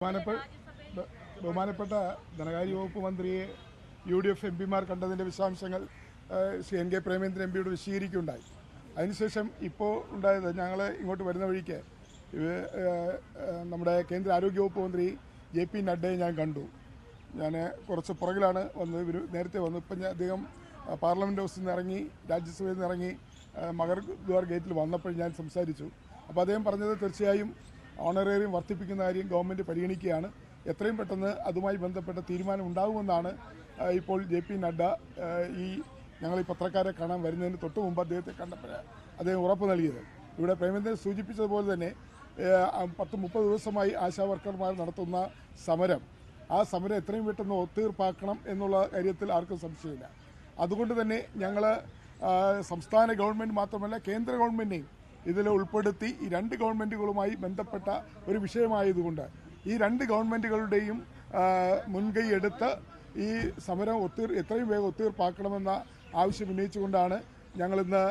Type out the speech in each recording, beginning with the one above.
ബഹുമാനപ്പെട്ട ധനകാര്യ വകുപ്പ് മന്ത്രിയെ UDF എംപിമാർ കണ്ടതിൻ്റെ വിശദാംശങ്ങൾ ശ്രീ NK പ്രേമേന്ദ്രൻ എംപിയോട് വിശദീകരിക്കുകയുണ്ടായി. അതിനുശേഷം ഇപ്പോൾ ഉണ്ടായത് ഞങ്ങൾ ഇങ്ങോട്ട് വരുന്ന വഴിക്ക് നമ്മുടെ കേന്ദ്ര ആരോഗ്യവകുപ്പ് മന്ത്രി JP നഡ്ഡയെ ഞാൻ കണ്ടു. ഞാൻ കുറച്ച് പുറകിലാണ് വന്നത്, ഇവർ നേരത്തെ വന്നു. ഇപ്പം അദ്ദേഹം പാർലമെൻറ്റ് ഹൗസിൽ നിന്ന് ഇറങ്ങി രാജ്യസഭയിൽ നിന്ന് ഇറങ്ങി മകർ ദ്വാർ ഗേറ്റിൽ വന്നപ്പോൾ ഞാൻ സംസാരിച്ചു. അപ്പോൾ അദ്ദേഹം പറഞ്ഞത് തീർച്ചയായും ഓണറേറിയം വർദ്ധിപ്പിക്കുന്ന കാര്യം ഗവൺമെൻറ് പരിഗണിക്കുകയാണ്. എത്രയും പെട്ടെന്ന് അതുമായി ബന്ധപ്പെട്ട തീരുമാനം ഉണ്ടാകുമെന്നാണ് ഇപ്പോൾ JP നഡ്ഡ ഞങ്ങൾ ഈ പത്രക്കാരെ കാണാൻ വരുന്നതിന് തൊട്ട് മുമ്പ് അദ്ദേഹത്തെ കണ്ടപ്പോൾ അദ്ദേഹം ഉറപ്പ് നൽകിയത്. ഇവിടെ പ്രേമേന്ദ്രൻ സൂചിപ്പിച്ചതുപോലെ തന്നെ 10-30 ദിവസമായി ആശാ വർക്കർമാർ നടത്തുന്ന സമരം, ആ സമരം എത്രയും പെട്ടെന്ന് ഒത്തീർപ്പാക്കണം എന്നുള്ള കാര്യത്തിൽ ആർക്കും സംശയമില്ല. അതുകൊണ്ട് തന്നെ ഞങ്ങൾ സംസ്ഥാന ഗവൺമെൻറ് മാത്രമല്ല കേന്ദ്ര ഗവൺമെൻറ്റിനെയും ഇതിൽ ഉൾപ്പെടുത്തി ഈ രണ്ട് ഗവൺമെൻറ്റുകളുമായി ബന്ധപ്പെട്ട ഒരു വിഷയമായതുകൊണ്ട് ഈ രണ്ട് ഗവൺമെൻറ്റുകളുടെയും മുൻകൈ എടുത്ത് ഈ സമരം എത്രയും വേഗം ഒത്തീർപ്പാക്കണമെന്ന ആവശ്യം ഉന്നയിച്ചുകൊണ്ടാണ് ഞങ്ങളിന്ന്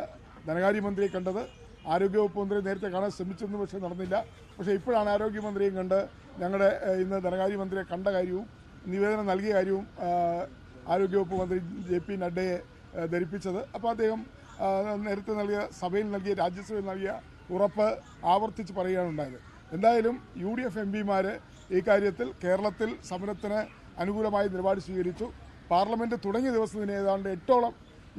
ധനകാര്യമന്ത്രിയെ കണ്ടത്. ആരോഗ്യവകുപ്പ് മന്ത്രി നേരത്തെ കാണാൻ ശ്രമിച്ചിരുന്നു, പക്ഷേ നടന്നില്ല. പക്ഷേ ഇപ്പോഴാണ് ആരോഗ്യമന്ത്രിയും കണ്ട് ഞങ്ങളുടെ ഇന്ന് ധനകാര്യമന്ത്രിയെ കണ്ട കാര്യവും നിവേദനം നൽകിയ കാര്യവും ആരോഗ്യവകുപ്പ് മന്ത്രി JP നഡ്ഡയെ ധരിപ്പിച്ചത്. അപ്പോൾ അദ്ദേഹം നേരത്തെ നൽകിയ സഭയിൽ നൽകിയ രാജ്യസഭയിൽ നൽകിയ ഉറപ്പ് ആവർത്തിച്ച് പറയുകയാണ് ഉണ്ടായത്. എന്തായാലും UDF എംപിമാർ ഈ കാര്യത്തിൽ കേരളത്തിൽ സമരത്തിന് അനുകൂലമായ നിലപാട് സ്വീകരിച്ചു. പാർലമെൻറ്റ് തുടങ്ങിയ ദിവസം തന്നെ ഏതാണ്ട് 8ഓളം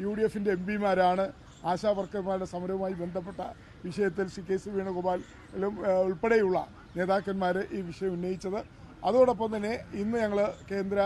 UDFൻ്റെ എംപിമാരാണ് ആശാ വർക്കർമാരുടെ സമരവുമായി ബന്ധപ്പെട്ട വിഷയത്തിൽ ശ്രീ KC വേണുഗോപാലും ഉൾപ്പെടെയുള്ള നേതാക്കന്മാർ ഈ വിഷയം ഉന്നയിച്ചത്. അതോടൊപ്പം തന്നെ ഇന്ന് ഞങ്ങൾ കേന്ദ്ര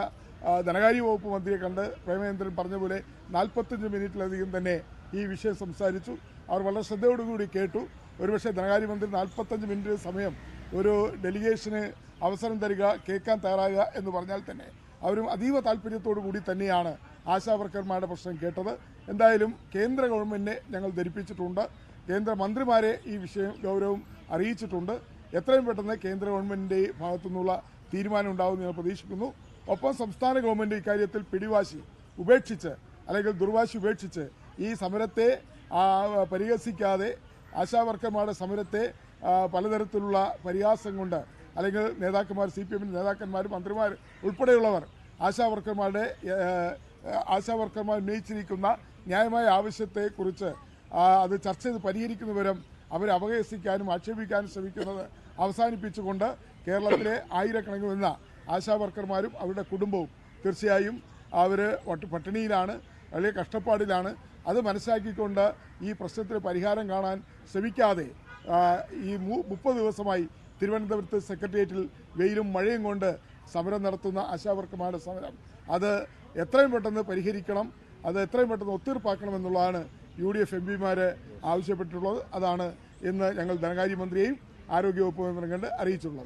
ധനകാര്യ വകുപ്പ് മന്ത്രിയെ കണ്ട് പ്രേമേന്ദ്രൻ പറഞ്ഞ പോലെ 45 മിനിറ്റിലധികം തന്നെ ഈ വിഷയം സംസാരിച്ചു. അവർ വളരെ ശ്രദ്ധയോടുകൂടി കേട്ടു. ഒരുപക്ഷെ ധനകാര്യമന്ത്രി 45 മിനിറ്റ് സമയം ഒരു ഡെലിഗേഷന് അവസരം തരിക, കേൾക്കാൻ തയ്യാറാകുക എന്ന് പറഞ്ഞാൽ തന്നെ അവരും അതീവ താല്പര്യത്തോടു കൂടി തന്നെയാണ് ആശാ വർക്കർമാരുടെ പ്രശ്നം കേട്ടത്. എന്തായാലും കേന്ദ്ര ഗവൺമെൻറ്റിനെ ഞങ്ങൾ ധരിപ്പിച്ചിട്ടുണ്ട്, കേന്ദ്ര മന്ത്രിമാരെ ഈ വിഷയം ഗൗരവം അറിയിച്ചിട്ടുണ്ട്. എത്രയും പെട്ടെന്ന് കേന്ദ്ര ഗവൺമെൻറ്റിൻ്റെ ഭാഗത്തു നിന്നുള്ള തീരുമാനം ഉണ്ടാകുമെന്ന് ഞങ്ങൾ പ്രതീക്ഷിക്കുന്നു. ഒപ്പം സംസ്ഥാന ഗവൺമെൻറ് ഇക്കാര്യത്തിൽ പിടിവാശി ഉപേക്ഷിച്ച് അല്ലെങ്കിൽ ദുർവാശി ഉപേക്ഷിച്ച് ഈ സമരത്തെ പരിഹസിക്കാതെ ആശാ വർക്കർമാരുടെ സമരത്തെ പലതരത്തിലുള്ള പരിഹാസം കൊണ്ട് അല്ലെങ്കിൽ നേതാക്കന്മാർ CPM നേതാക്കന്മാർ മന്ത്രിമാർ ഉൾപ്പെടെയുള്ളവർ ആശാ വർക്കർമാർ ഉന്നയിച്ചിരിക്കുന്ന ന്യായമായ ആവശ്യത്തെക്കുറിച്ച് അത് ചർച്ച ചെയ്ത് പരിഹരിക്കുന്നവരും അവരെ അപഹസിക്കാനും ആക്ഷേപിക്കാനും ശ്രമിക്കുന്നത് അവസാനിപ്പിച്ചുകൊണ്ട് കേരളത്തിലെ ആയിരക്കണക്കിന് വരുന്ന ആശാ വർക്കർമാരും അവരുടെ കുടുംബവും തീർച്ചയായും അവർ പട്ടിണിയിലാണ്, വലിയ കഷ്ടപ്പാടിലാണ്. അത് മനസ്സിലാക്കിക്കൊണ്ട് ഈ പ്രശ്നത്തിന് പരിഹാരം കാണാൻ ശ്രമിക്കാതെ ഈ 30 ദിവസമായി തിരുവനന്തപുരത്ത് സെക്രട്ടേറിയറ്റിൽ വെയിലും മഴയും കൊണ്ട് സമരം നടത്തുന്ന ആശാ വർക്കർമാരുടെ സമരം അത് എത്രയും പെട്ടെന്ന് പരിഹരിക്കണം, അത് എത്രയും പെട്ടെന്ന് ഒത്തീർപ്പാക്കണമെന്നുള്ളതാണ് UDF എംപിമാർ ആവശ്യപ്പെട്ടിട്ടുള്ളത്. അതാണ് ഇന്ന് ഞങ്ങൾ ധനകാര്യമന്ത്രിയെയും ആരോഗ്യവകുപ്പ് മന്ത്രിയും കണ്ട് അറിയിച്ചിട്ടുള്ളത്.